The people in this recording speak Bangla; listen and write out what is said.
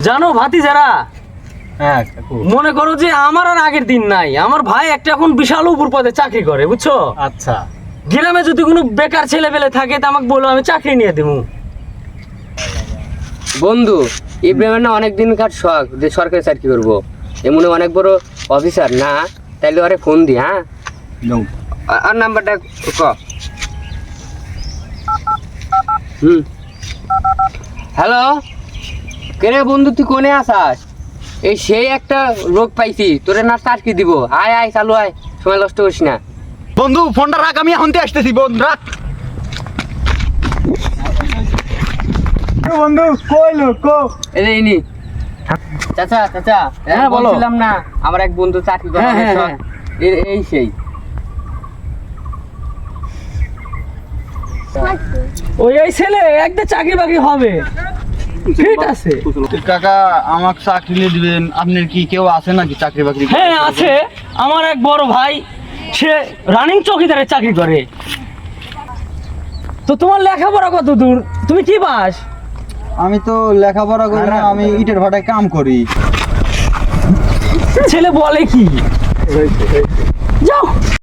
জানো ভাতিজারা, হ্যাঁ মনে করো যে আমার আর আগের দিন নাই। আমার ভাই একটা এখন বিশাল উপর পদে চাকরি করে, বুঝছো? আচ্ছা গ্রামে যদি কোনো বেকার ছেলে পেলে থাকে তা আমাকে বলো, আমি চাকরি নিয়ে দেবো। বন্ধু, ইব্রাহিমের না অনেক দিনকার শখ যে সরকারি চাকরি করবো, এমনি অনেক বড় অফিসার না, তাইলে ওরে ফোন দি। হ্যাঁ, আর নাম্বারটা ক। হ্যালো, কে রে বন্ধু, তুই কোনে আসাস? এই সেই একটা লোক পাইছি, তোরে না চাকরি দিব। আয় আয়, চালু আয়, সময় নষ্ট করিস না। বন্ধু ফোনটা রাখ, আমি এখন আসতেছি। বন্ধু রাখ। বন্ধু কইলো কো এই নি চাচা, চাচা, হ্যাঁ, বলো। বলছিলাম না আমার এক বন্ধু চাকরি করে, হ্যাঁ, হ্যাঁ, শখ। এই সেই ওই এই ছেলে একটা চাকরি বাকরি হবে, ঠিক আছে? কাকা আমাকে চাকরি নিয়ে দিবেন? আপনার কি কেউ আছে নাকি চাকরি বাকরি? হ্যাঁ আছে, আমার এক বড় ভাই, সে রানিং চৌকিদারের চাকরি করে। তো তোমার লেখাপড়া কত দূর? তুমি কি পাস? আমি তো লেখাপড়া করি না, আমি ইটের ভাটায় কাম করি। ছেলে বলে কি? যাও।